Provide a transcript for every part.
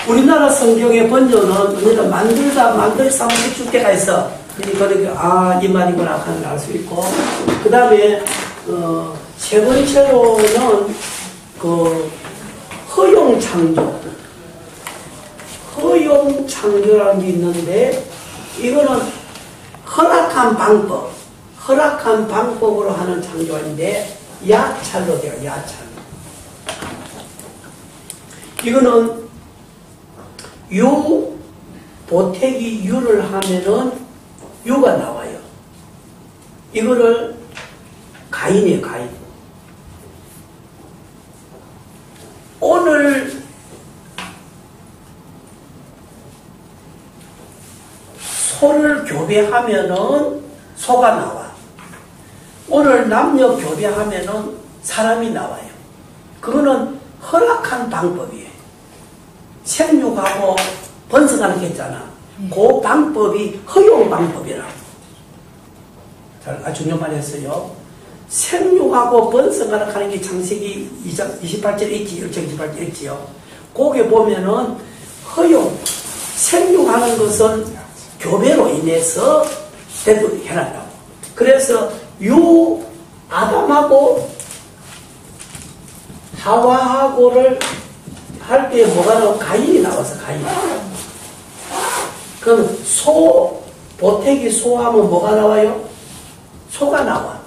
우리나라 성경의 번역은 우리는 만들다 못해 때가 있어. 그러니까 이 말이구나 하는 걸 알 수 있고, 그 다음에 세 번째로는 허용 창조라는 게 있는데, 이거는 허락한 방법으로 하는 창조인데, 야찰로 돼요. 야찰. 이거는 보태기 유를 하면은 유가 나와요. 이거를 가인이에요. 가인. 오늘 소를 교배하면은 소가 나와. 오늘 남녀 교배하면은 사람이 나와요. 그거는 허락한 방법이에요. 생육하고 번성하는 게 있잖아. 그 방법이 허용 방법이라고. 아주 중요한 말 했어요. 생육하고 번성하는 게 창세기 28절에 있지, 1장 28절에 있지요. 거기에 보면은 허용, 생육하는 것은 교배로 인해서 대부분 해놨다고. 그래서 아담하고 하와하고를 할 때 뭐가 나와? 가인이 나와서 가인. 그럼 보태기 소하면 뭐가 나와요? 소가 나와.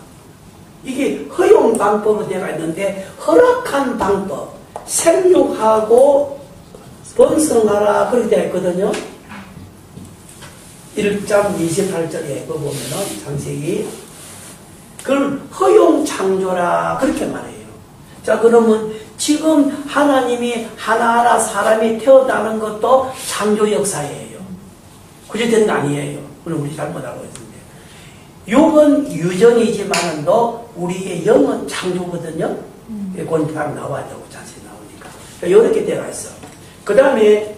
이게 허용 방법으로 되어 있는데, 허락한 방법, 생육하고 번성하라 그렇게 되어 있거든요. 1장 28절에 보면은 창세기, 그걸 허용 창조라 그렇게 말해요. 자, 그러면 지금 하나님이 하나하나 사람이 태어나는 것도 창조 역사예요. 그저 된 거 아니에요. 그럼 우리 잘못 알고 있는데, 육은 유전이지만도 우리의 영은 창조거든요. 그건 나와야되고 자세히 나오니까. 이렇게 되어 있어. 그 다음에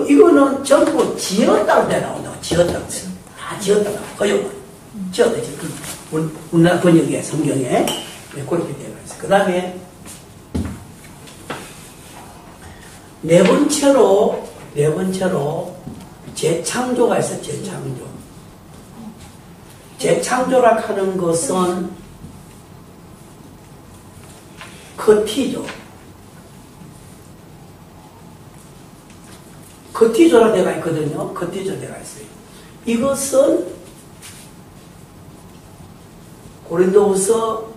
이거는 전부 지었다고 돼 나온다고. 지었다고. 다 지었다고. 허용은 지었다. 우리나라 번역에 성경에 그렇게 되어 있어. 그 다음에 네 번째로 재창조가 있어. 재창조라 하는 것은 커티조라 되어 있거든요. 커티조 되어 있어요. 이것은 고린도후서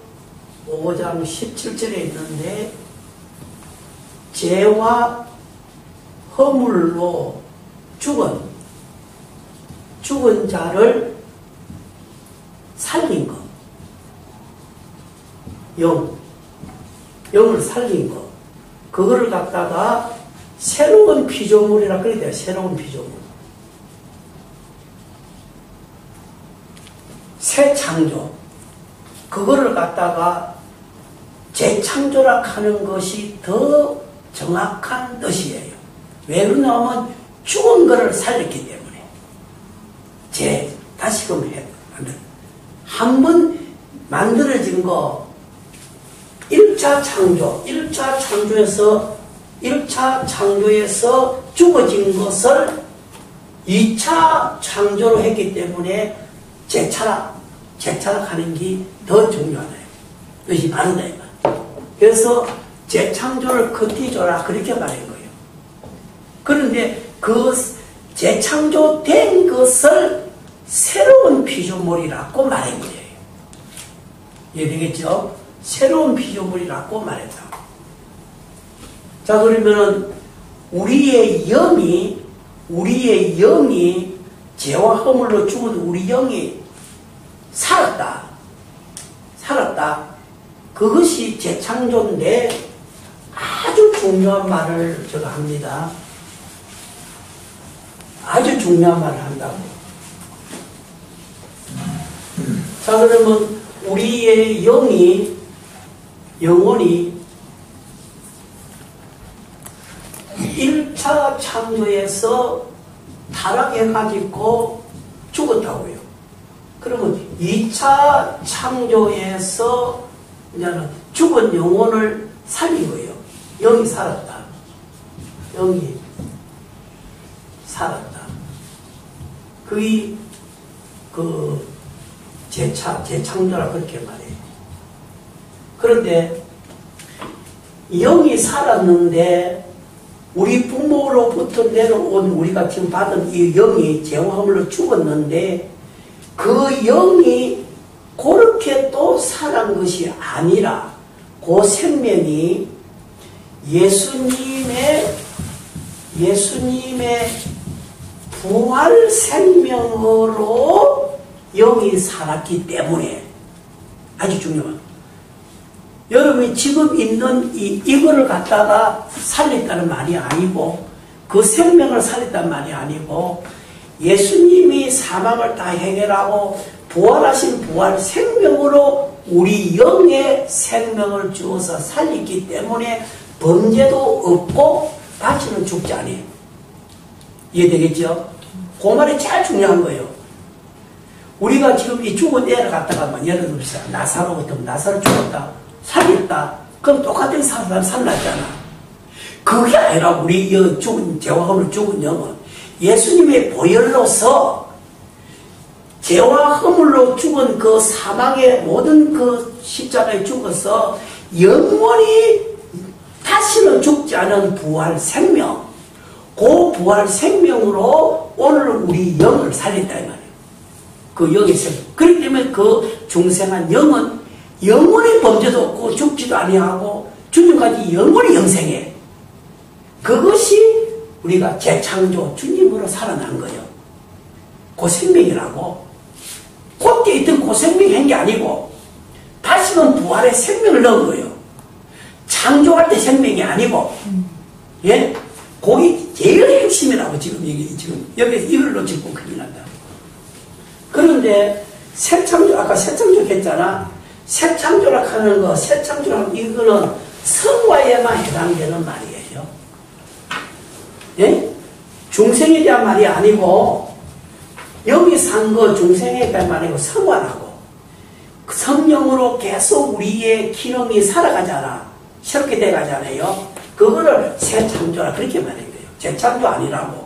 5장 17절에 있는데, 죄와 허물로 죽은 자를 살린 것. 영을 살린 것. 그거를 갖다가 새로운 피조물이라 그래야 돼요. 새로운 피조물. 새 창조. 그거를 갖다가 재창조라 하는 것이 더 정확한 뜻이에요. 왜 그러냐면 죽은 거를 살렸기 때문에. 다시금 한 번 만들어진 거 1차 창조에서 죽어진 것을 2차 창조로 했기 때문에 재차락하는 게 더 중요하다. 그것이 바르다. 그래서 재창조를 커티조라 그렇게 말한 거예요. 그런데 그 재창조된 것을 새로운 피조물이라고 말한 거예요. 이해되겠죠? 새로운 피조물이라고 말했다. 자, 그러면은 우리의 영이 죄와 허물로 죽은 우리 영이 살았다. 그것이 재창조인데 아주 중요한 말을 제가 합니다. 아주 중요한 말을 한다고. 자, 그러면 우리의 영혼이 1차 창조에서 타락해가지고 죽었다고요. 그러면 2차 창조에서 이제는 죽은 영혼을 살린 거예요. 영이 살았다. 영이 살았다. 그게 재창조라 그렇게 말해요. 그런데 영이 살았는데 우리 부모로부터 내려온 우리가 지금 받은 이 영이 재화물로 죽었는데 그 영이 그렇게 또 살아난 것이 아니라 그 생명이 예수님의 부활 생명으로 영이 살았기 때문에 아주 중요한. 여러분이 지금 있는 이거를 갖다가 살렸다는 말이 아니고 그 생명을 살렸다는 말이 아니고 예수님이 사망을 다 해결하고 부활하신 부활 생명으로 우리 영의 생명을 주어서 살렸기 때문에 범죄도 없고 다시는 죽지 않아요. 이해되겠죠? 그 말이 제일 중요한 거예요. 우리가 지금 이 죽은 애를 갖다가 예를 들어서 나사로 같으면 나사로 죽었다 살렸다 그럼 똑같은 사람 살랐잖아. 그게 아니라 우리 죽은 재화금으로 죽은 영은 예수님의 보혈로서 재화금으로 죽은 그 사망의 모든 그 십자가에 죽어서 영원히 다시는 죽지 않은 부활 생명, 그 부활 생명으로 오늘 우리 영을 살렸다 이 말이에요. 그 영의 생명. 그렇기 때문에 그 중생한 영은 영원히 범죄도 없고 죽지도 아니하고 주님까지 영원히 영생해. 그것이 우리가 재창조 주님으로 살아난 거예요. 그 생명이라고. 그때 있던 그 생명이 한 게 아니고 다시는 부활의 생명을 넣은 거예요. 창조할 때 생명이 아니고, 예? 그게 제일 핵심이라고 지금 여기서 이걸 놓치고 큰일 난다. 그런데 새창조, 아까 새창조 했잖아. 새창조라 하는 거, 새창조라 이거는 성화에만 해당되는 말이에요. 예? 중생에 대한 말이 아니고, 여기 산 거 중생에 대한 말이 아니고 성화라고. 성령으로 계속 우리의 기능이 살아가잖아. 새롭게 돼가잖아요. 그거를 새창조라 그렇게 말하는 거예요. 재창조 아니라고.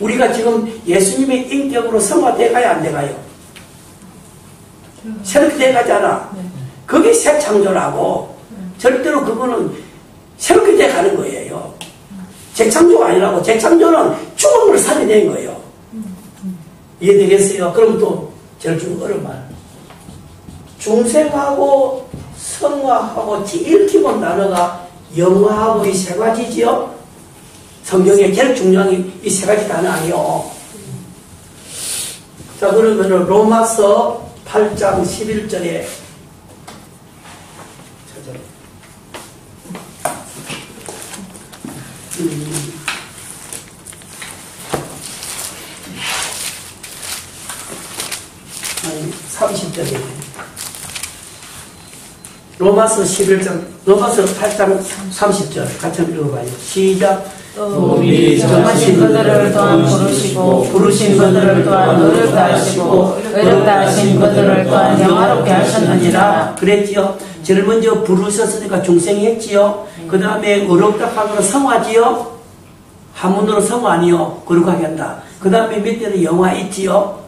우리가 지금 예수님의 인격으로 성화돼가야 안 돼가요? 새롭게 돼가잖아. 그게 새창조라고. 절대로 그거는 새롭게 돼가는 거예요. 재창조가 아니라고. 재창조는 죽음을 살려낸 거예요. 이해되겠어요? 그럼 또 제일 어려운 말. 중생하고 성화하고 제일 기본 단어가 영화하고 이 세 가지지요? 성경에 제일 중요한 이 세 가지 단어 아니요. 자, 그러면 로마서 8장 11절에 아니 30절에 로마서 8장 30절 같이 읽어봐요. 시작. 또 미리 정하신 것들을 또한 부르시고 부르신 것들을 또한 의롭다 하시고 의롭다 하신 것들을 또한 영화롭게 하셨느니라. 그랬지요. 제일 먼저 부르셨으니까 중생이 했지요. 그 다음에 의롭다 하면 성화지요. 한문으로 성화 아니요. 거룩하게 한다. 그 다음에 밑에는 영화 있지요.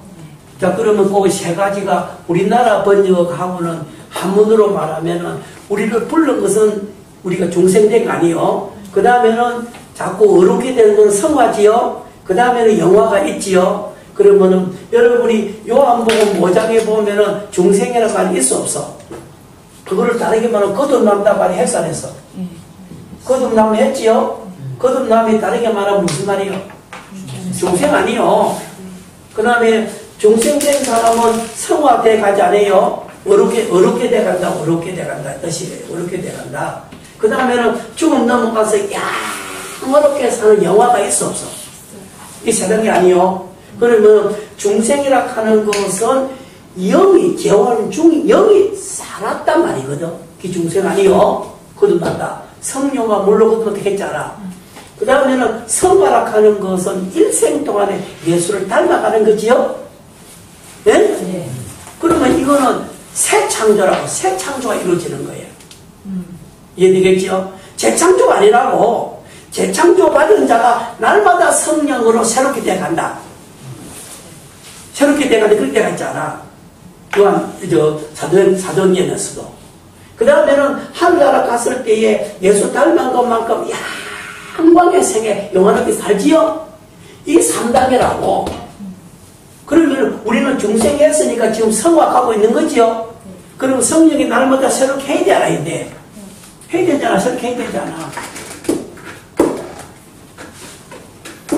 자, 그러면 그 세 가지가 우리나라 번역하고는 한문으로 말하면은 우리를 부른 것은 우리가 중생된 거 아니요. 그 다음에는 자꾸 어렵게 되는 건 성화지요. 그 다음에는 영화가 있지요. 그러면은 여러분이 요한복음 5장에 보면은 중생이라는 말이 있어 없어? 그거를 다르게 말하면 거듭난다 말이 헷갈렸어. 거듭남 했지요. 거듭남이 다르게 말하면 무슨 말이요? 중생 아니요. 그 다음에 중생된 사람은 성화돼 가지 않아요. 어렵게 돼간다. 어렵게 돼간다 뜻이에요. 어렵게 돼간다. 그 다음에는 죽음 넘어가서 어렵게 사는 영화가 있어 없어? 이 세상이 아니요. 그러면 중생이라 하는 것은 영이 재활 중 영이 살았단 말이거든. 그 중생 아니요. 거듭났다. 성령과 물로 거듭났다 했잖아. 그 다음에는 성화라 하는 것은 일생 동안에 예수를 닮아가는 거지요. 네? 네. 그러면 이거는 새 창조라고. 새 창조가 이루어지는 거예요. 이해되겠죠? 재창조가 아니라고. 재창조받은 자가 날마다 성령으로 새롭게 돼간다. 새롭게 돼가는데 그럴 때가 있잖아. 요한 사도행전에서도. 그 다음에는 하늘나라 갔을 때에 예수 닮은 것만큼 영광의 생에 영원하게 살지요. 이 3단계라고. 그러면 우리는 중생에 했으니까 지금 성화하고 있는 거지요. 그러면 성령이 날마다 새롭게 해야 되잖아. 해야 되잖아. 새롭게 해야 되잖아.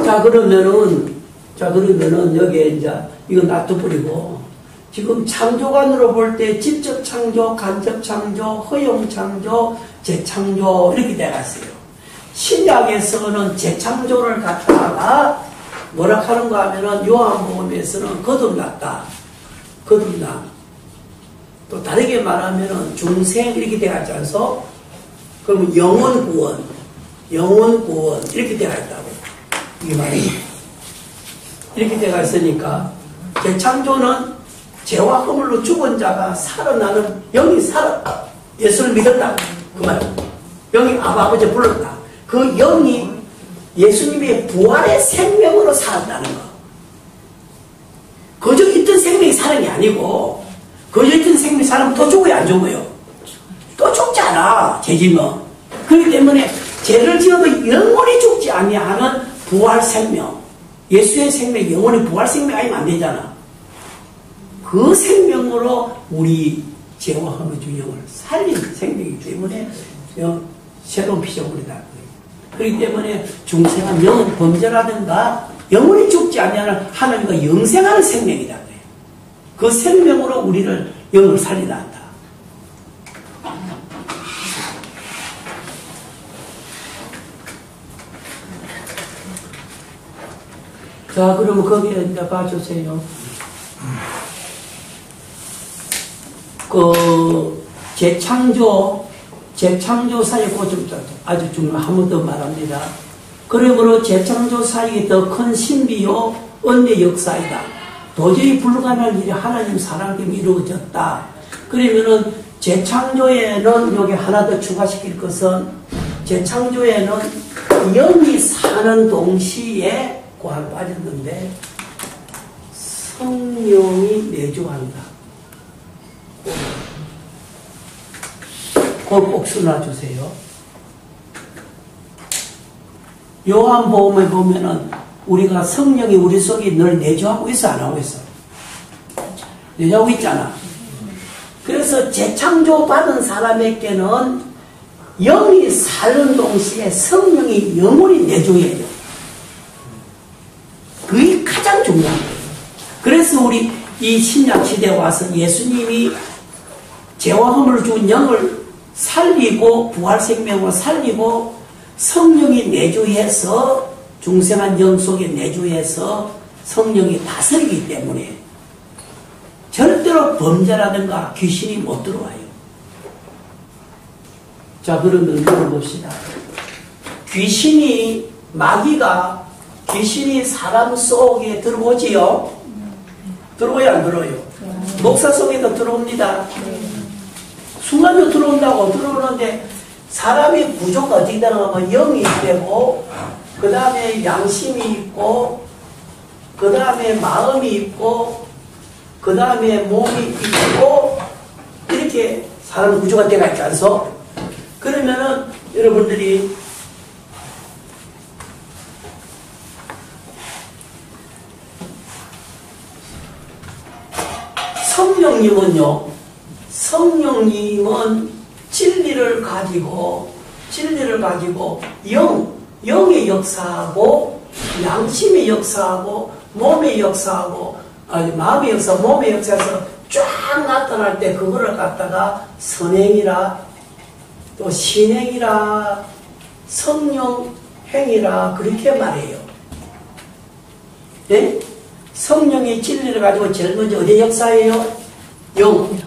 자 그러면은 여기에 이제 이거 놔둬버리고 지금 창조관으로 볼 때 직접 창조, 간접 창조, 허용 창조, 재창조 이렇게 돼갔어요. 신약에서는 재창조를 갖다가 뭐라 하는가 하면은 요한복음에서는 거듭났다. 거듭나. 또 다르게 말하면은 중생 이렇게 돼갔지 않소? 그러면 영원 구원 이렇게 돼갔다고. 이 말이. 이렇게 돼가 있으니까 재창조는 죄와 허물로 죽은 자가 살아나는 영이 예수를 믿었다. 그 말. 영이 아버지 불렀다. 그 영이 예수님의 부활의 생명으로 살았다는 거. 그저 있던 생명이 사는 게 아니고 그저 있던 생명이 살면 또 죽어요 안 죽어요? 또 죽잖아 죄지면. 그렇기 때문에 죄를 지어도 영원히 죽지 아니하는 부활 생명. 예수의 생명, 영원히 부활 생명 아니면 안 되잖아. 그 생명으로 우리 죄와 허물 중 영을 살린 생명이기 때문에 새로운 피조물이다. 그렇기 때문에 중생은 영은 범죄라든가 영원히 죽지 않냐는 하나님과 영생하는 생명이다. 그 생명으로 우리를 영을 살리다 한다. 자, 그러면 거기에 이제 봐주세요. 재창조 사역이 좀 아주 중요한 한 번 더 말합니다. 그러므로 재창조 사역이 더 큰 신비요 은혜 역사이다. 도저히 불가능한 일이 하나님 사랑 때문에 이루어졌다. 그러면은 재창조에는 여기 하나 더 추가시킬 것은 재창조에는 영이 사는 동시에 고안 빠졌는데 성령이 내주한다. 그걸 꼭 써놔주세요. 요한복음에 보면은 우리가 성령이 우리 속에 늘 내주하고 있어 안 하고 있어? 내주하고 있잖아. 그래서 재창조 받은 사람에게는 영이 사는 동시에 성령이 영원히 내주해요. 그게 가장 중요한 거예요. 그래서 우리 이 신약 시대에 와서 예수님이 죄와 허물을 죽은 영을 살리고 부활 생명을 살리고 성령이 내주해서 중생한 영 속에 내주해서 성령이 다스리기 때문에 절대로 범죄라든가 귀신이 못 들어와요. 자, 그러면 물어봅시다. 마귀가 귀신이 사람 속에 들어오지요? 들어오요 안 들어오요? 목사 속에도 들어옵니다. 순간적으로 들어온다고 들어오는데 사람이 구조가 어떻게 되냐면 영이 있고 그 다음에 양심이 있고 그 다음에 마음이 있고 그 다음에 몸이 있고 이렇게 사람 구조가 되어 있지 않소? 그러면은 여러분들이 성령님은 진리를 가지고 영의 역사하고 양심의 역사하고 몸의 역사하고 마음의 역사, 몸의 역사에서 쫙 나타날 때 그거를 갖다가 선행이라 또 신행이라 성령행이라 그렇게 말해요. 네? 성령의 진리를 가지고 제일 먼저 어디 역사예요? 영,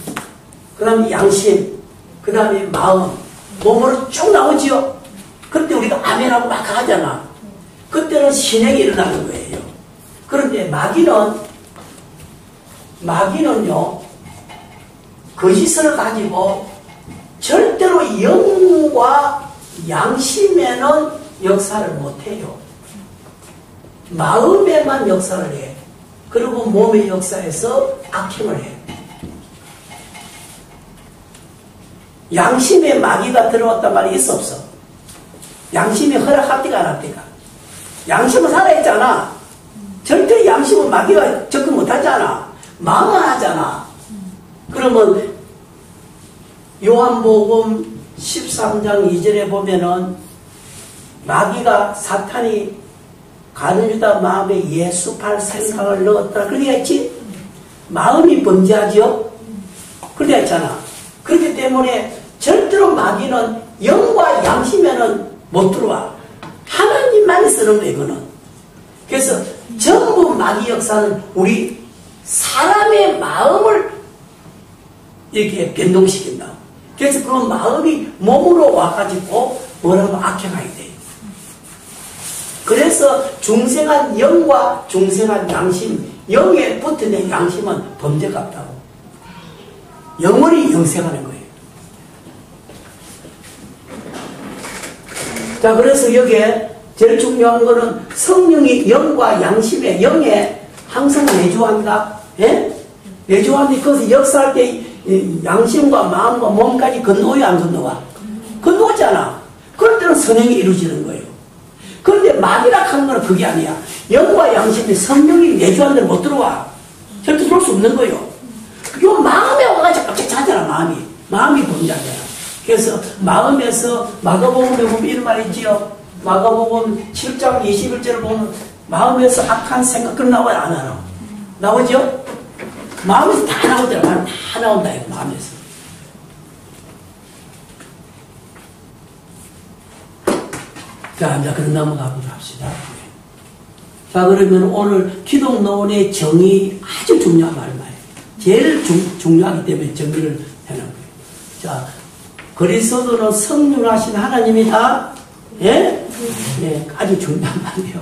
그 다음에 양심, 그 다음에 마음, 몸으로 쭉 나오지요. 그때 우리가 아멘하고 막 하잖아. 그때는 신행이 일어나는 거예요. 그런데 마귀는요 거짓을 가지고 절대로 영과 양심에는 역사를 못해요. 마음에만 역사를 해. 그리고 몸의 역사에서 악행을 해. 양심에 마귀가 들어왔단 말이 있어 없어? 양심이 허락합니까 안 합니까? 양심은 살아있잖아. 절대 양심은 마귀가 접근 못하잖아. 마음은 하잖아. 그러면 요한복음 13장 2절에 보면은 마귀가 사탄이 가룟유다 마음에 예수팔 생각을 넣었다. 그렇게 했지? 마음이 범죄하죠? 그렇게 했잖아. 그렇기 때문에 절대로 마귀는 영과 양심에는 못 들어와. 하나님만이 쓰는 거예요, 이거는. 그래서 전부 마귀 역사는 우리 사람의 마음을 이렇게 변동시킨다. 그래서 그 마음이 몸으로 와가지고 뭐라고 악행하게 돼요. 그래서 중생한 영과 중생한 양심, 영에 붙은 양심은 범죄가 없다고. 영원히 영생하는 거예요. 자, 그래서 여기에 제일 중요한 거는 성령이 영과 양심의 영에 항상 내주한다. 예? 내주하는데 그것을 역사할 때 양심과 마음과 몸까지 건너야 안 건너와? 건너잖아. 그럴 때는 선행이 이루어지는 거예요. 그런데 마귀라 하는 거는 그게 아니야. 영과 양심이 성령이 내주하는 데는 못 들어와. 절대 들어올 수 없는 거예요. 요 마음에 와가지고 갑자기 자잖아, 마음이 범죄하잖아. 그래서 마음에서 마가복음에 보면 이런 말이 있지요. 마가복음 7장 21절을 보면 마음에서 악한 생각 그런 나와요, 안 나와? 나오죠? 마음에서 다 나오잖아. 다 나온다, 이거 마음에서. 자, 이제 그럼 넘어가보도록 합시다. 자, 그러면 오늘 기독론의 정의 아주 중요한 말이에요. 제일 중요하기 때문에 정의를 해놓은 거예요. 자, 그리스도는 성육하신 하나님이다. 예? 예, 아주 중요한 말이에요.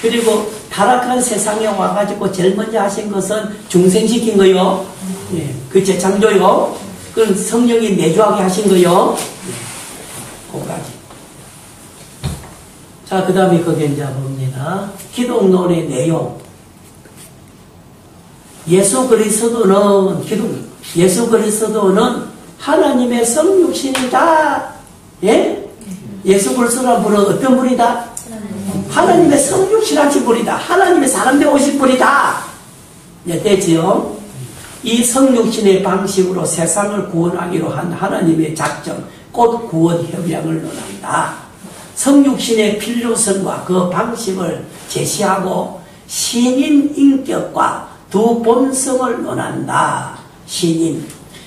그리고 타락한 세상에 와가지고 제일 먼저 하신 것은 중생시킨 거요. 예, 그 재창조요. 그건 성령이 내주하게 하신 거요. 예, 그까지. 자, 그 다음에 거기에 이제 봅니다. 기독론의 내용. 예수 그리스도는 하나님의 성육신이다. 예? 예수 그리스도는 분은 어떤 분이다? 하나님의 성육신하신 분이다. 하나님의 사람 되어 오신 분이다. 예, 됐지요? 이 성육신의 방식으로 세상을 구원하기로 한 하나님의 작정, 곧 구원 협약을 논한다. 성육신의 필요성과 그 방식을 제시하고 신인 인격과 두 본성을 논한다. 신인.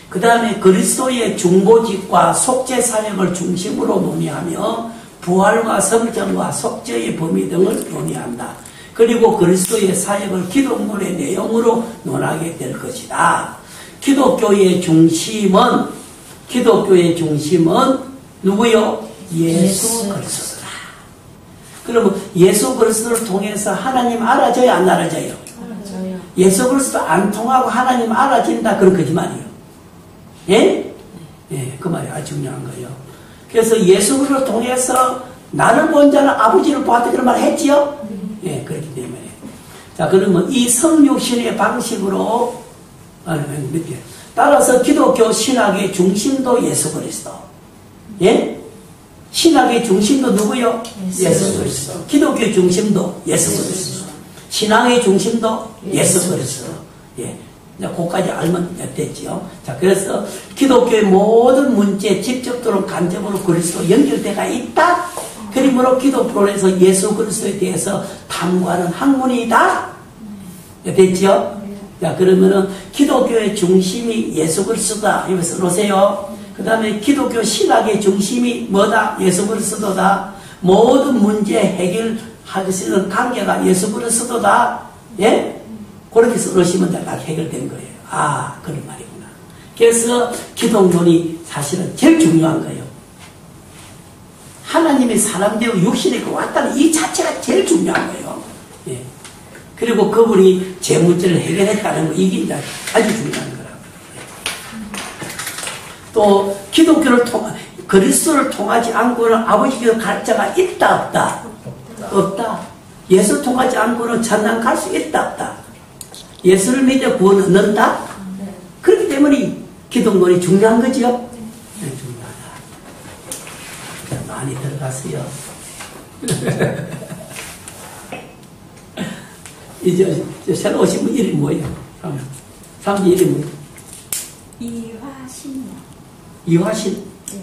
그 다음에 그리스도의 중보직과 속죄 사역을 중심으로 논의하며 부활과 성전과 속죄의 범위 등을 논의한다. 그리고 그리스도의 사역을 기독론의 내용으로 논하게 될 것이다. 기독교의 중심은 누구요? 예수 그리스도다. 그러면 예수 그리스도를 통해서 하나님 알아져요, 안 알아져요? 알아져요. 예수 그리스도 안 통하고 하나님 알아진다, 그런 거짓말이에요. 예? 예, 그 말이 아주 중요한 거예요. 그래서 예수 그리스도를 통해서 나를 본 자는 아버지를 보았다, 그런 말 했지요? 예, 그렇기 때문에. 자, 그러면 이 성육신의 방식으로, 밑에. 따라서 기독교 신학의 중심도 예수 그리스도. 예? 신학의 중심도 누구요? 예수 그리스도. 기독교의 중심도 예수 그리스도. 신앙의 중심도 예수 그리스도. 예. 이제 그까지 알면 됐지요. 자, 그래서 기독교의 모든 문제에 직접적으로 간접으로 그리스도 연결되어 있다. 그러므로 기독론에서 예수 그리스도에 대해서 탐구하는 학문이다. 됐지요? 자, 그러면은 기독교의 중심이 예수 그리스도다. 여기서 놓으세요. 그 다음에 기독교 신학의 중심이 뭐다? 예수 그리스도다. 모든 문제 해결할 수 있는 관계가 예수 그리스도다. 예? 그렇게 써놓으시면 다 해결된 거예요. 아, 그런 말이구나. 그래서 기독론이 사실은 제일 중요한 거예요. 하나님의 사람 되어 육신에 왔다는 이 자체가 제일 중요한 거예요. 예. 그리고 그분이 제 문제를 해결했다는 거, 이게 이제 아주 중요한 거라고. 또 기독교를 통한 그리스도를 통하지 않고는 아버지께서 갈 자가 있다 없다? 없다. 예수 통하지 않고는 천당 갈 수 있다 없다? 예수를 믿어 구원 얻는다? 그렇기 때문에 기독론이 중요한 거죠? 네, 중요하다. 많이 들어갔어요. 이제 새로 오신 분 이름이 뭐예요? 사람들 이름이 뭐예요? 이화신이요. 이화신? 네.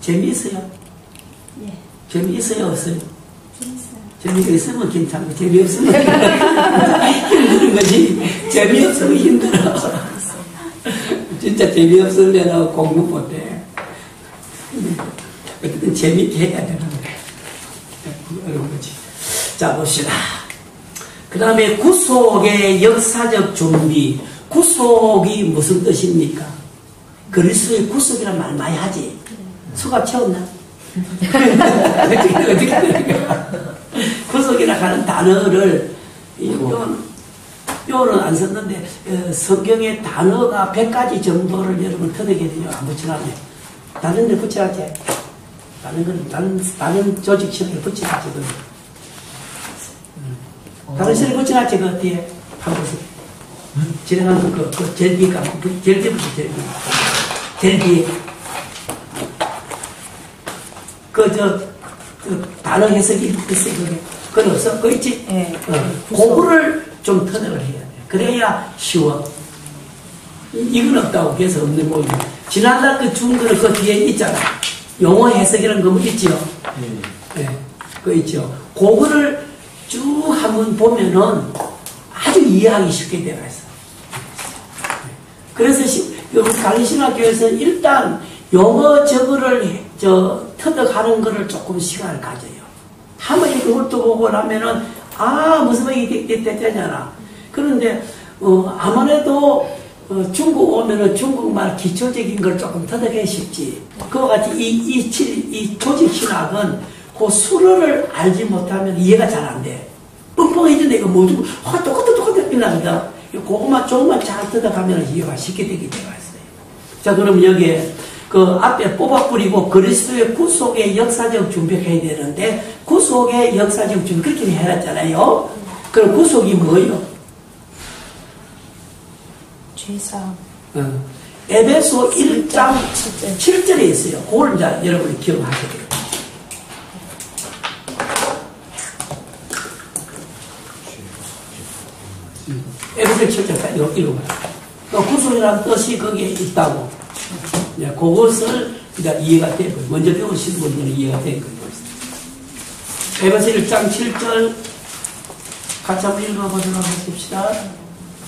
재미있어요? 예. 재미있어요? 없어요? 재밌어요. 재미가 있으면 괜찮고 재미없으면 힘든 거지. 재미없으면 힘들어. 진짜 재미없으면 공부 못해. 어쨌든 재미있게 해야 되는 거야. 어려운 거지. 자, 봅시다. 그 다음에 구속의 역사적 준비. 구속이 무슨 뜻입니까? 그리스도의 구속이란 말 많이 하지. 수갑 채웠나? 어떻게 구속이라 하는 단어를 요는 안 썼는데 성경의 단어가 100가지 정도를 여러분 터득해야 돼요. 안 붙여놨네. 다른 데 붙여놨지? 다른 조직 시험에 붙여놨지. 다른 시험에 붙여놨지. 그 어때요? 한 보세요. 진행하는 그 제일 뒤가 제일 뒤부터 제일 뒤. 그 단어 해석이 있어요. 그건 없어? 그거 있지? 네. 그거를 좀 터득을 해야 돼. 그래야 쉬워. 이건 없다고 해서 없는 거고. 지난달 그 준 거는 그 뒤에 있잖아. 용어 해석이라는 거 있지요? 네. 그거 있죠. 그거를 쭉 한번 보면은 아주 이해하기 쉽게 되어 있어. 그래서 우리 갈리신학교에서는 일단 용어 저거를 터득하는 거를 조금 시간을 가져요. 한번 이렇게 훑어보고 나면은 무슨 말이 됐잖아. 그런데 아무래도 중국 오면은 중국말 기초적인 걸 조금 터득하기 쉽지. 그와 같이 이 조직 신학은 그 수로를 알지 못하면 이해가 잘 안 돼. 뻥뻥해진데 이거 뭐지? 똑같아 빛나거든. 그것만 조금만 잘 터득하면 이해가 쉽게 되게 되어 있어요. 자, 그럼 여기에 그 앞에 뽑아뿌리고 그리스도의 구속의 역사적 준비해야 되는데 구속의 역사적 준비 그렇게 해놨잖아요. 그럼 구속이 뭐예요? 죄사함. 에베소 1장 7절에 있어요. 그걸 이제 여러분이 기억하셔야 돼요. 에베소 7절까지 읽어봐요. 구속이라는 뜻이 거기에 있다고. 그것을 이제 이해가 되고 먼저 배우시는 분들은 이해가 된 거예요. 에베소 1장 7절 같이 한번 읽어보도록 하십시다.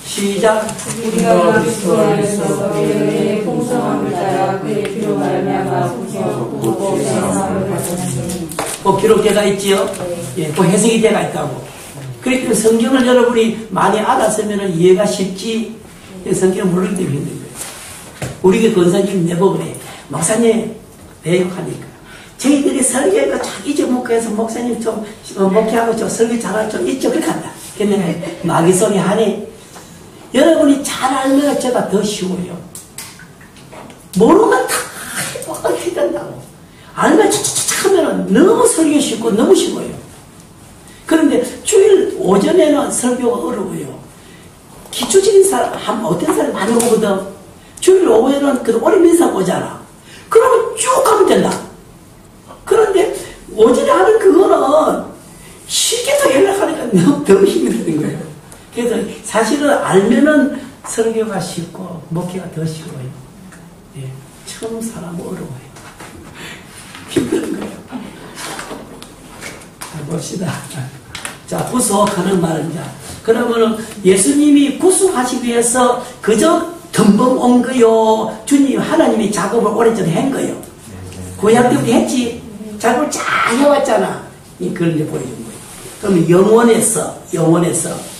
시작. 우리가 그리스도 안에서 그의 풍성함을 따라 그의 피로 말미암아 구속하고 죄사함을 받았으니. 기록되어 있지요? 예, 그 해석이 되어 있다고. 그러니까 성경을 여러분이 많이 알았으면 이해가 쉽지. 성경을 모르기 때문에 힘든 거예요. 우리가 권사님 내보그래. 목사님 배역하니까 저희들이 설교가 자기 좀 목회해서 목사님 좀 목회하고 좀 설교 잘할 좀 있죠. 그렇게 한다. 근데 마귀 소리 하니 여러분이 잘 알면 제가 더 쉬워요. 모르면 다 해야 된다고. 알면 차차차차 하면 너무 설교 쉽고 너무 쉬워요. 그런데 주일 오전에는 설교가 어려워요. 기초적인 사람, 어떤 사람이 많이 오거든. 주일 오후에는 그 오래 민사 오잖아. 그러면 쭉 가면 된다. 그런데 오전에 하는 그거는 쉽게 더 연락하니까 너무 더 힘이 드는 거예요. 그래서 사실은 알면은 설교가 쉽고 목회가 더 쉬워요. 예, 처음 사람 어려워요. 힘든 거예요. 자, 봅시다. 자, 구속하는 말은 자. 그러면은 예수님이 구속하시기 위해서 그저 덤벙 온 거요. 주님 하나님이 작업을 오래전에 한 거요. 구약 때부터 했지. 작업을 잘 해왔잖아. 그걸 이제 보여준 거예요. 그러면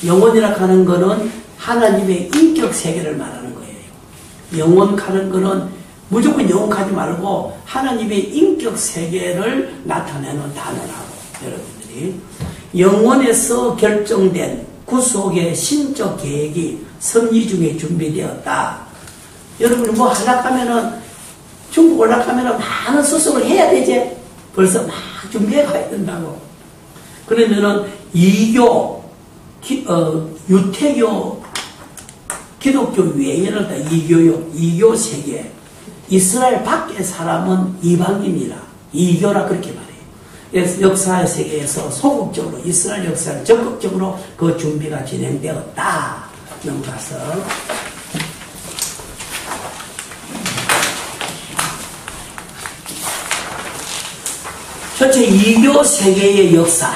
영원이라 하는 거는 하나님의 인격 세계를 말하는 거예요. 영원하는 거는 무조건 영원하지 말고 하나님의 인격 세계를 나타내는 단어라고 여러분들이. 영원에서 결정된 구속의 신적 계획이 섭리 중에 준비되었다. 여러분 뭐 하나 하면은 천국 올라가면 많은 수습을 해야 되지. 벌써 막 준비해 가야 된다고. 그러면은 이교, 유태교, 기독교 외에는 다 이교요. 이교 세계. 이스라엘 밖의 사람은 이방인이라 이교라 그렇게 말해요. 그래서 역사의 세계에서 소극적으로 이스라엘 역사를 적극적으로 그 준비가 진행되었다. 넘어가서 첫째 이교 세계의 역사.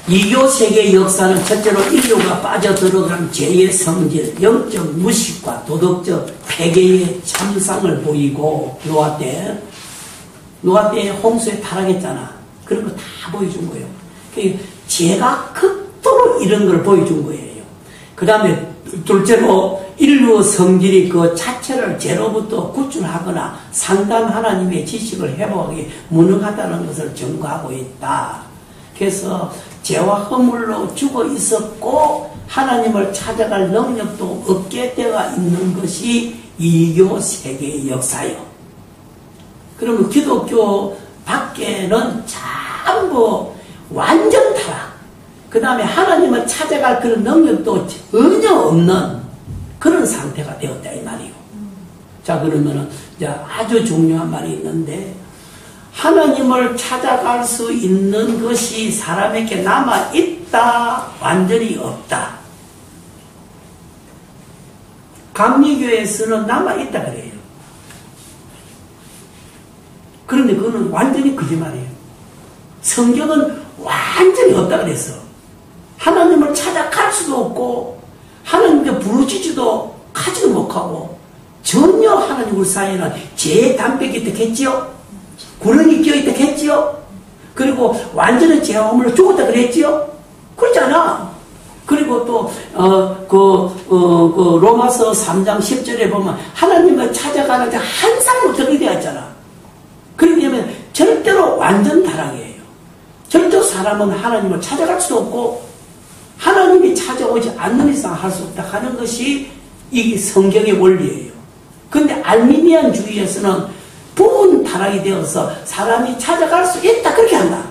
이교 세계의 역사는 첫째로 인류가 빠져들어간 죄의 성질, 영적 무식과 도덕적 폐괴의 참상을 보이고 노아 때에 홍수에 타락했잖아. 그런 거 다 보여준 거예요. 죄가 극도로 이런 걸 보여준 거예요. 그 다음에 둘째로 인류 성질이 그 자체를 죄로부터 구출하거나 상담 하나님의 지식을 회복하기 무능하다는 것을 증거하고 있다. 그래서 죄와 허물로 죽어 있었고 하나님을 찾아갈 능력도 없게 되어 있는 것이 이교 세계의 역사예요. 그러면 기독교 밖에는 전부 완전 타락, 그 다음에 하나님을 찾아갈 그런 능력도 전혀 없는 그런 상태가 되었다 이 말이에요. 자, 그러면은 이제 아주 중요한 말이 있는데, 하나님을 찾아갈 수 있는 것이 사람에게 남아있다, 완전히 없다. 감리교에서는 남아있다 그래요. 그런데 그거는 완전히 거짓말이에요. 성경은 완전히 없다 그랬어. 하나님을 찾아갈 수도 없고 하나님께 부르짖지도 하지도 못하고 전혀 하나님 우리 사이에는 죄의 담백이 있다겠지요? 구름이 끼어있다 했지요? 그리고 완전히 죄와 허물로 죽었다 그랬지요? 그렇지 않아. 그리고 또 로마서 3장 10절에 보면 하나님을 찾아가는데 항상 어떻게 되어 있잖아. 그렇기 때문에 절대로 완전 타락이에요. 절대로 사람은 하나님을 찾아갈 수도 없고 하나님이 찾아오지 않는 이상 할 수 없다 하는 것이 이게 성경의 원리예요. 그런데 알미니안주의에서는 부분 타락이 되어서 사람이 찾아갈 수 있다 그렇게 한다.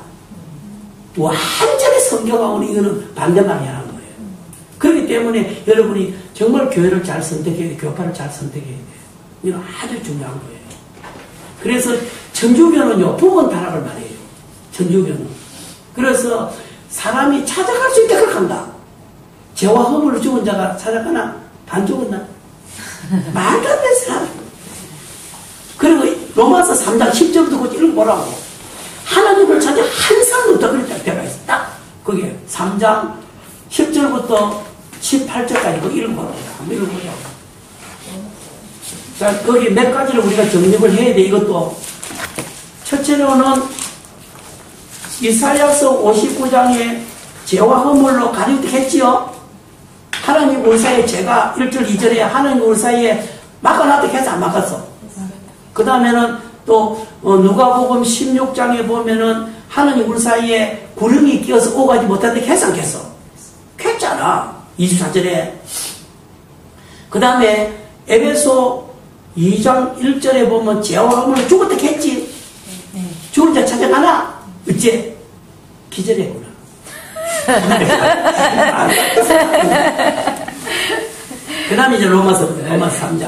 완전히 성경하고는 이거는 반대말이 하는 거예요. 그렇기 때문에 여러분이 정말 교회를 잘 선택해야 돼, 교파를 잘 선택해야 돼. 이건 아주 중요한 거예요. 그래서 천주교는요 부분 타락을 말해요. 천주교는. 그래서 사람이 찾아갈 수 있다 그렇게 한다. 죄와 허물로 죽은 자가 찾아가나? 반 죽었나? 말도 안 되는 사람. 그리고 로마서 3장 10절부터 읽어보라고. 하나님을 찾아 항상 없다 그랬다 때가 있어. 딱 그게 3장 10절부터 18절까지 그거 읽어보라고. 한번 읽어보라고. 자, 거기 몇 가지를 우리가 정립을 해야 돼. 이것도 첫째로는 이사야서 59장에 죄와 허물로 가리켰지요. 하나님 우리 사이에 죄가 1절 2절에 하나님 우리 사이에 막아놨다 해서 안 막았어. 그 다음에는 또 누가복음 16장에 보면은 하나님 우리 사이에 구름이 끼어서 오가지 못한데 해서 안 켰어. 켰잖아. 24절에. 그 다음에 에베소 2장 1절에 보면 죄와 허물로 죽었다 했지. 죽은 자 찾아가나? 어째? 기절했구나. 그 다음에 이제 로마서 3장.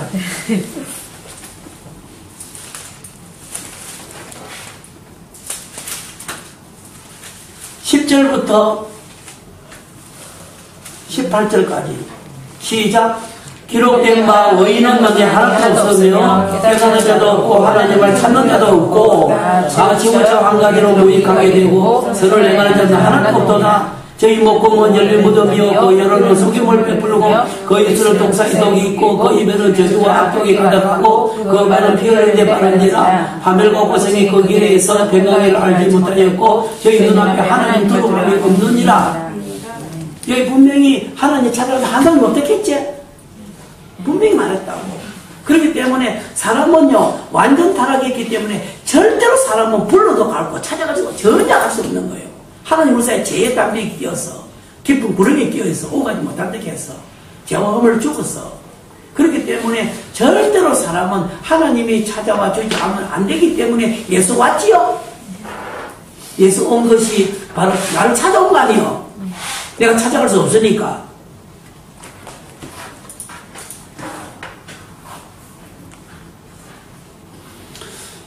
10절부터 18절까지 시작. 기록된 바 의인은 너희 하나도 없으며 깨닫는 자도 없고 하나님을 찾는 자도 없고 다 지구적 한 가지로 무익하게 되고 서로를 행하는 자는 하나도 없도다. 저희 목구멍은 열린 무덤이 없고 여러분 속임을 베풀고 그 입술은 독사의 독이 있고 그 입에는 저주와 악독이 가득하고 그 말은 피 흘리는 데 빠른지라 하늘과 고생이 그 길에 있어 백성을 알지 못하였고 저희 눈앞에 하나님 두려움이 없느니라. 여기 분명히 하나님 찾아가서 하나님 어떻겠지? 분명히 말했다고. 그렇기 때문에 사람은요 완전 타락했기 때문에 절대로 사람은 불러도 갈고 찾아가지고 전혀 할 수 없는 거예요. 하나님 우리 사이에 죄의 담배에 끼어서 깊은 구름에 끼어있어 오가지 못한다게 했어. 죄와 허물을 죽었어. 그렇기 때문에 절대로 사람은 하나님이 찾아와 주지 않으면 안 되기 때문에 예수 왔지요? 예수 온 것이 바로 나를 찾아온 거 아니에요? 내가 찾아갈 수 없으니까.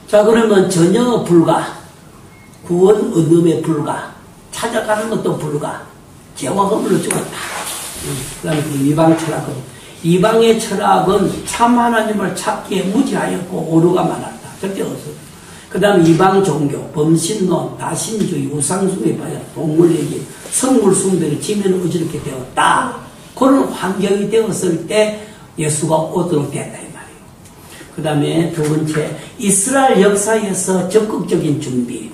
자, 그러면 전혀 불가, 구원 얻음에 불가, 찾아가는 것도 불가, 죄와 허물로 죽었다. 그 다음에 이방 철학은, 이방의 철학은 참 하나님을 찾기에 무지하였고 오류가 많았다. 절대 없어. 그 다음에 이방 종교, 범신론, 다신주의, 우상숭배, 동물얘기, 성물숭배를 지면 어지럽게 되었다. 그런 환경이 되었을 때 예수가 오도록 됐다. 그 다음에 두 번째, 이스라엘 역사에서 적극적인 준비.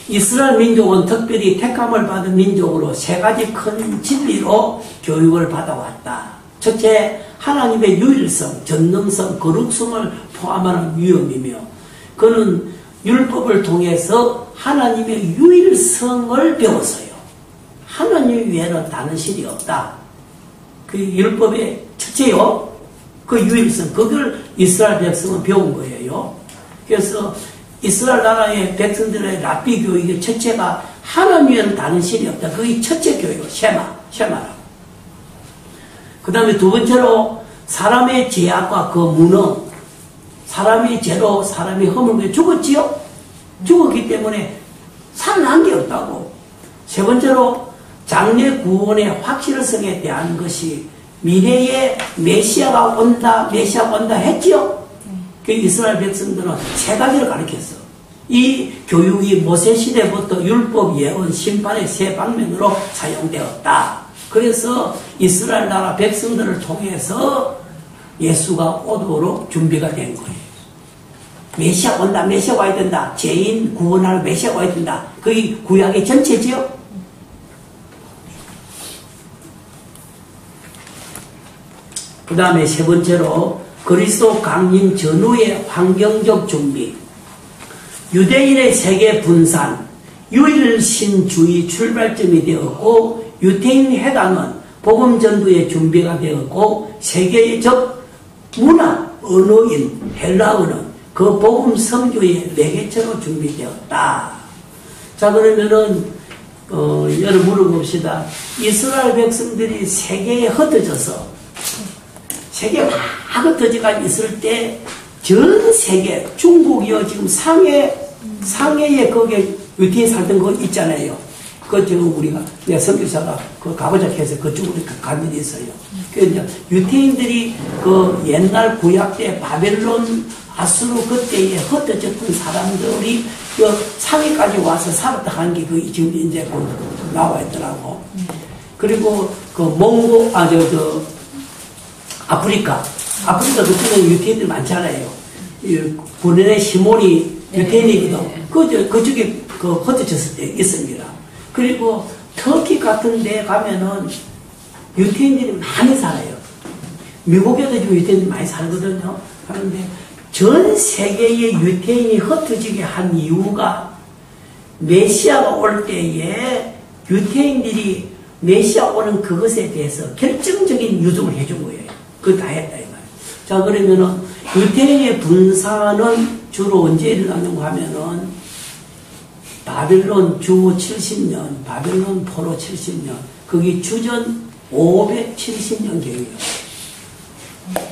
이스라엘 민족은 특별히 택함을 받은 민족으로 세 가지 큰 진리로 교육을 받아왔다. 첫째, 하나님의 유일성, 전능성, 거룩성을 포함하는 위엄이며, 그는 율법을 통해서 하나님의 유일성을 배웠어요. 하나님 외에는 다른 신이 없다. 그 율법의 첫째요. 그 유일성, 그걸 이스라엘 백성은 배운 거예요. 그래서 이스라엘 나라의 백성들의 랍비 교육의 첫째가 하나님 외에는 다른 신이 없다. 그게 첫째 교육, 쉐마라고. 그 다음에 두 번째로 사람의 죄악과 그 무능, 사람의 죄로 사람이 허물게 죽었지요? 죽었기 때문에 살아난 게 없다고. 세 번째로 장래 구원의 확실성에 대한 것이 미래에 메시아가 온다 했지요? 그 이스라엘 백성들은 세 가지를 가르쳤어. 이 교육이 모세시대부터 율법, 예언, 심판의 세 방면으로 사용되었다. 그래서 이스라엘 나라 백성들을 통해서 예수가 오도록 준비가 된 거예요. 메시아 온다, 메시아 와야 된다. 죄인 구원할 메시아 와야 된다. 그게 구약의 전체지요? 그 다음에 세 번째로 그리스도 강림 전후의 환경적 준비. 유대인의 세계 분산, 유일신주의 출발점이 되었고, 유태인 회당은 복음 전도의 준비가 되었고, 세계적 문화, 언어인 헬라어는 그 복음 선교의 매개체로 준비되었다. 자, 그러면은 여러분 물어봅시다. 이스라엘 백성들이 세계에 흩어져서 세계 막 흩어져가 있을 때 전 세계, 중국이요, 지금 상해에 거기에 유태인 살던 거 있잖아요. 그 지금 우리가, 내 선교사가 그 가보자 해서 그쪽으로 간 일이 있어요. 그 이제 유태인들이 그 옛날 구약 때 바벨론, 아수르 그때에 흩어졌던 사람들이 그 상해까지 와서 살았다 한 게 그 지금 이제 그 나와 있더라고. 그리고 그 몽고, 아프리카 그쪽에 유태인들이 많잖아요. 군인의 시몬이 유태인이기도 그쪽에 그 흩어졌을 때 있습니다. 그리고 터키 같은 데 가면은 유태인들이 많이 살아요. 미국에도 지금 유태인들이 많이 살거든요. 그런데 전 세계의 유태인이 흩어지게 한 이유가 메시아가 올 때에 유태인들이 메시아 오는 그것에 대해서 결정적인 유종을 해준 거예요. 그거 다 했다 이 말이에요. 자, 그러면은 유태인의 분산은 주로 언제 일어났는가 하면은 바벨론 주 70년, 바벨론 포로 70년, 그게 주전 570년경이에요.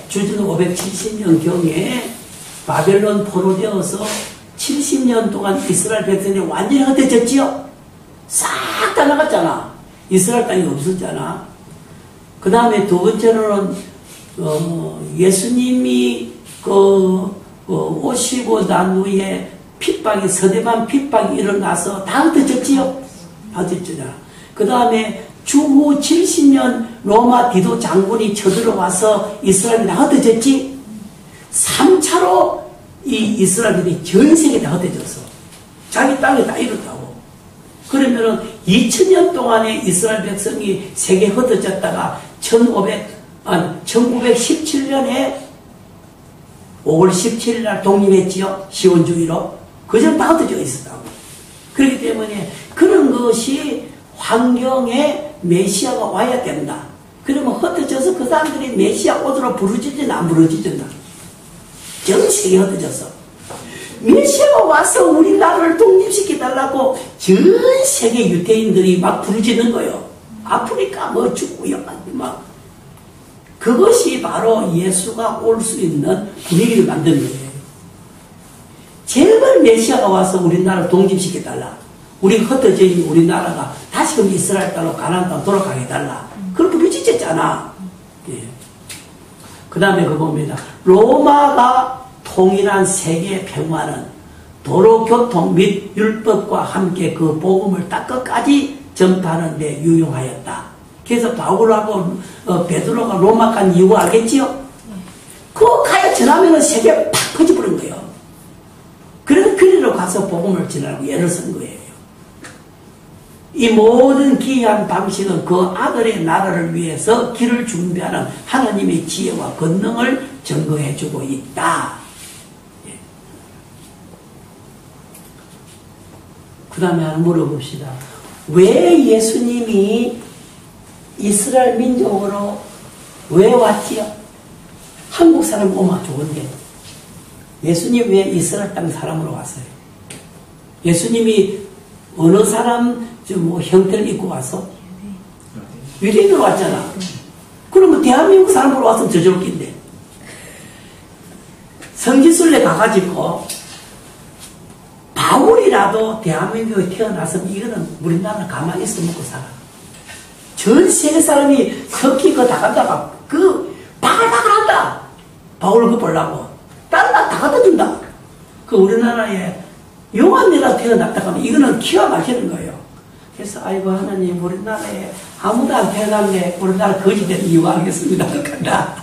주전 570년경에 바벨론 포로 되어서 70년 동안 이스라엘 백성이 완전히 흩어졌지요? 싹 다 나갔잖아. 이스라엘 땅이 없었잖아. 그 다음에 두 번째로는 예수님이 오시고 난 후에 핍박이, 서대반 핍박이 일어나서 다 흩어졌지요? 다 흩어졌잖아. 그 다음에 주후 70년 로마 디도 장군이 쳐들어와서 이스라엘이 다 흩어졌지? 3차로 이 이스라엘이 전 세계에 다 흩어졌어. 자기 땅에 다 잃었다고. 그러면은 2000년 동안에 이스라엘 백성이 세계에 흩어졌다가 1917년에 5월 17일 날 독립했지요? 시온주의로. 그전 다 흩어져 있었다고. 그렇기 때문에 그런 것이 환경에 메시아가 와야 된다. 그러면 흩어져서 그 사람들이 메시아 오도록 부르짖나 안 부르짖나? 전 세계 흩어졌어. 메시아가 와서 우리나라를 독립시켜달라고 전 세계 유대인들이 막 부르짖는 거예요. 아프리카 뭐 죽고요. 막. 그것이 바로 예수가 올 수 있는 분위기를 만드는 거예요. 제발 메시아가 와서 우리나라를 독립시켜달라. 우리 흩어진 우리나라가 다시금 이스라엘 땅으로 가나안 땅 돌아가게 해달라. 그걸 부르짖었잖아. 예. 그 다음에 그거 봅니다. 로마가 통일한 세계의 평화는 도로교통 및 율법과 함께 그 복음을 딱 끝까지 전파하는 데 유용하였다. 그래서 바울하고 베드로가 로마 간 이유가 알겠지요? 그거 가야 전하면 세계에 팍 퍼져버린 거예요. 그래서 그리로 가서 복음을 전하라고 예를 쓴 거예요. 이 모든 기이한 방식은 그 아들의 나라를 위해서 길을 준비하는 하나님의 지혜와 권능을 증거해주고 있다. 예. 그 다음에 하나 물어봅시다. 왜 예수님이 이스라엘 민족으로 왜 왔지요? 한국 사람 오면 좋은데 예수님 왜 이스라엘 땅 사람으로 왔어요? 예수님이 어느 사람 뭐 형태를 입고 와서 유대인으로 왔잖아. 그러면 대한민국 사람으로 왔으면 저절로 낀데 성지순례 가가지고 바울이라도 대한민국에 태어났으면 이거는 우리나라 가만히 있어 먹고 살아. 전 세계 사람이 터키 그거 다 갖다가 바글바글 한다. 바울 그거 보려고 다른 나라 다 갖다 준다. 그 우리나라에 용한내라 태어났다 하면 이거는 기가 막히는 거예요. 그래서 아이고 하나님 우리나라에 아무도 안 태어났네. 우리나라 거짓된 이유가 알겠습니다. 그런다.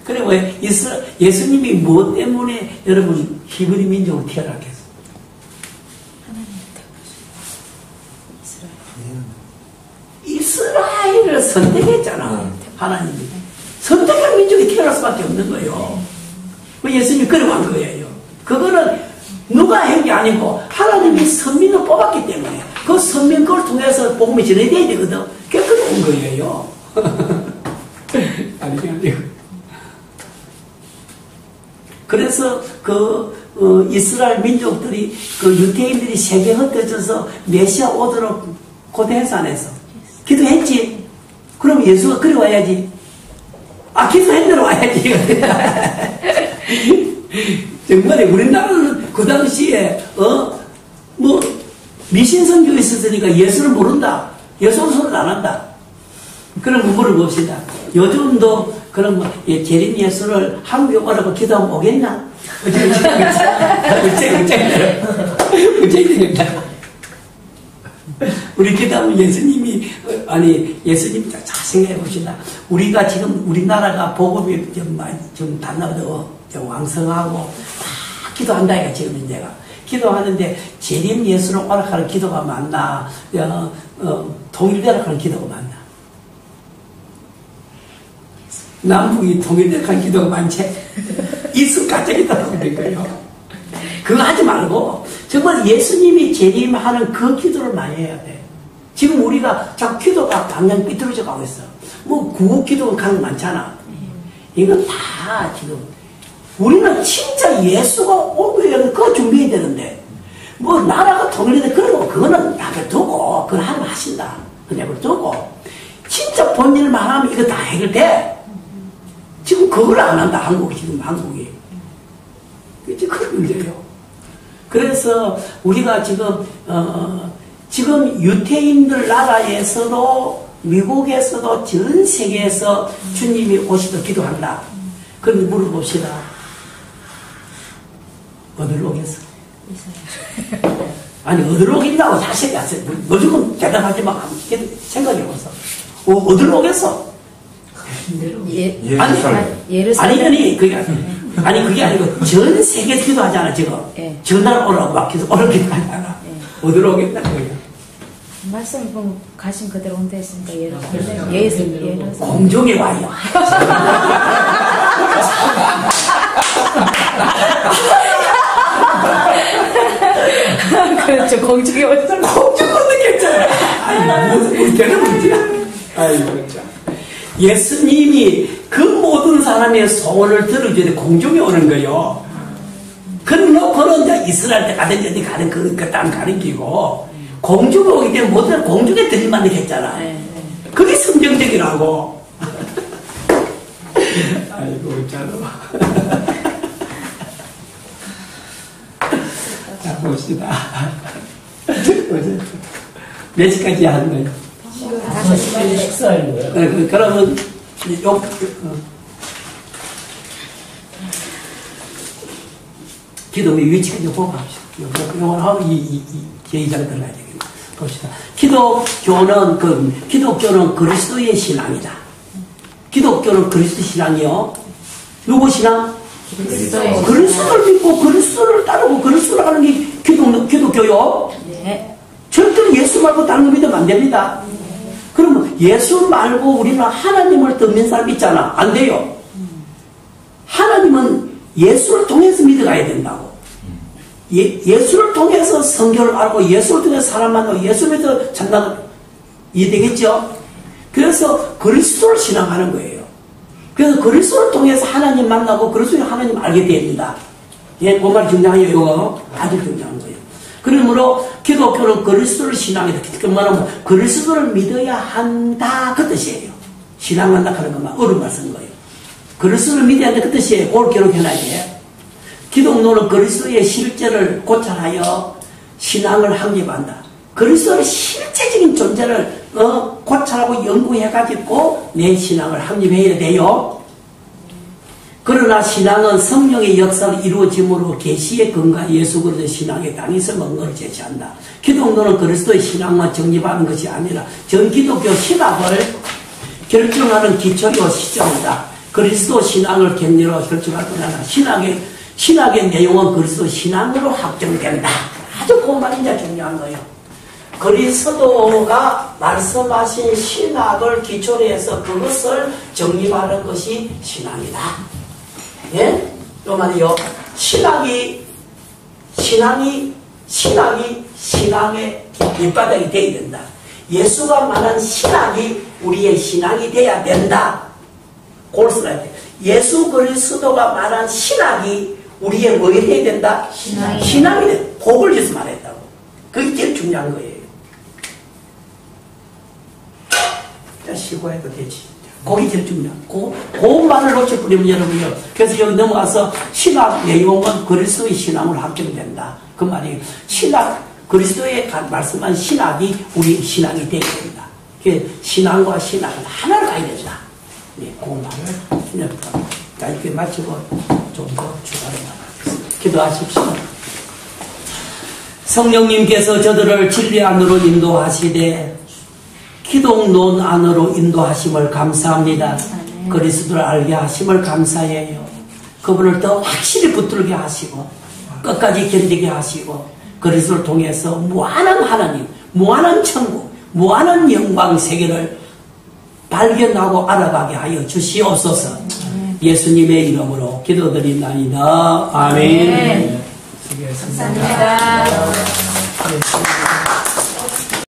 그래 왜 예수님이 뭐 때문에 여러분 히브리 민족으로 태어났겠어요? 이스라엘을 선택했잖아. 하나님이 선택한 민족이 태어날 수밖에 없는 거예요. 예수님이 그러한 거예요. 그거는 누가 한 게 아니고 하나님이 선민을 뽑았기 때문에 그 선민 걸 통해서 복음이 전해져야 되거든. 그게 그런 거예요. 아니요. 그래서 이스라엘 민족들이 유대인들이 세계 흩어져서 메시아 오도록 고대해서 안 했어. 기도했지. 그럼 예수가 그리 와야지. 기도한 대로 와야지. 정말에 우리나라는 그 당시에 뭐 미신선교 있었으니까 예수를 모른다. 예수는 소리를 안 한다. 그럼 물어봅시다. 요즘도 그럼 재림 예수를 한국에 오라고 기도하면 오겠나? 우리 기도하면 예수님이 예수님 잘 생각해 봅시다. 우리가 지금 우리나라가 복음이 좀 단나도 왕성하고 다 기도한다 이가 지금 이제가 기도하는데 재림 예수를 오락하는 기도가 많나 통일되라 하는 기도가 많나? 남북이 통일되라 하는 기도가 많지? 이수 가짜 기도하면 될 거예요. 그거 하지 말고 정말 예수님이 재림하는 그 기도를 많이 해야 돼. 지금 우리가 자꾸 기도가 방향 삐뚤어져 가고 있어. 뭐 구국 기도가 가는 거 많잖아. 이건 다 지금 우리는 진짜 예수가 오면 그거 준비해야 되는데 뭐 나라가 통일되는 그런 거 그거는 놔두고 그건 하면 하신다. 그냥 놔두고 진짜 본일만 하면 이거 다 해결돼. 지금 그걸 안 한다. 한국이 이제 그런 문제예요. 그래서 우리가 지금 유태인들 나라에서도 미국에서도 전 세계에서 주님이 오시도록 기도한다. 그런데 물어봅시다. 어디로 오겠어? 아니 어디로 오겠냐고 자세히 하세요. 무조건 대답하지 마. 생각해보세요. 어디로 오겠어? 아니 그게 아니고 전 세계 기도하잖아 지금. 전날 오라고 막 계속 오라고 기도하잖아. 어디로 오겠다 그거야. 말씀 보면 가신 그대로 온다 했으니까 예를 공중에 와요. 그렇죠. 공중에 왔어. 공중 오는 게 있잖아. 아니 무슨 되는 문제야. 아이고, 참. 예수님이 그 모든 사람의 소원을 들어줘야 돼. 공중에 오는 거요. 그러놓고는 이제 이스라엘 때 가든지 어디 가는 그 땅 가는 기고, 공중에 오기 때문에 모든 공중에 들릴만 했잖아. 그게 성경적이라고. 아이고, 참. 자, 봅시다. 몇 시까지 하는 거예요? 5시까지 식사하는 거예요? 그러면, 기도의 위치가 좀 보고 합시다. 요걸 하고 제2장에 들어가야 되겠네. 봅시다. 기독교는 그리스도의 신앙이다. 기독교는 그리스도 신앙이요. 누구 신앙? 그리스도를 믿고 그리스도를 따르고 그리스도를 하는 게 기독교요. 네. 절대로 예수 말고 다른 거 믿으면 안 됩니다. 그러면 예수 말고 우리는 하나님을 더 믿는 사람 있잖아. 안 돼요. 하나님은 예수를 통해서 믿어가야 된다고. 예수를 통해서 성경을 알고 예수를 통해서 사람 만나고 예수를 통해서 전하는 이해되겠죠? 그래서 그리스도를 신앙하는 거예요. 그래서 그리스도를 통해서 하나님 만나고 그리스도를 하나님 알게 됩니다. 예, 그 말이 중요해요. 이거 아주 중요한 거예요. 그러므로 기독교는 그리스도를 신앙이다. 그 말은 그리스도를 믿어야 한다 그 뜻이에요. 신앙한다 하는 것만 어려운 말 쓰는 거예요. 그리스도를 믿어야 한다 그 뜻이에요. 그걸 기록해놔야 돼. 기독론은 그리스도의 실제를 고찰하여 신앙을 확립한다. 그리스도의 실제적인 존재를 고찰하고 연구해가지고 내 신앙을 확립해야 돼요. 그러나 신앙은 성령의 역사를 이루어짐으로 계시의 근거 예수 그리스도의 신앙의 당위성 근거를 제시한다. 기독론은 그리스도의 신앙만 정립하는 것이 아니라 전 기독교 신학을 결정하는 기초요 시점이다. 그리스도 신앙을 격려로 결정할 뿐 아니라 신학의 내용은 그리스도 신앙으로 확정된다. 아주 그 말이 이제 중요한 거예요. 그리스도가 말씀하신 신학을 기초로 해서 그것을 정립하는 것이 신앙이다. 예? 또 말이요. 신앙의 밑바닥이 되어야 된다. 예수가 말한 신학이 우리의 신앙이 되어야 된다. 그걸 써야 돼. 예수 그리스도가 말한 신학이 우리의 뭐가 되어야 된다? 신앙이 돼. 복을 위해서 말했다고. 그게 제일 중요한 거예요. 자, 쉬고 해도 되지. 그게 제일 중요한. 그 말을 놓쳐버리면 여러분요. 그래서 여기 넘어가서 신학 내용은 그리스도의 신앙으로 합정된다. 그 말이에요. 그리스도의 말씀한 신학이 우리 신앙이 되어야 된다. 신앙과 신학은 하나로 가야 된다. 네, 그 말을 자, 이렇게 마치고 좀 더 추가로 나가겠습니다. 기도하십시오. 성령님께서 저들을 진리 안으로 인도하시되 기독론 안으로 인도하심을 감사합니다. 그리스도를 알게 하심을 감사해요. 그분을 더 확실히 붙들게 하시고 끝까지 견디게 하시고 그리스도를 통해서 무한한 하나님, 무한한 천국, 무한한 영광 세계를 발견하고 알아가게 하여 주시옵소서. 예수님의 이름으로 기도드립니다. 아멘. 감사합니다.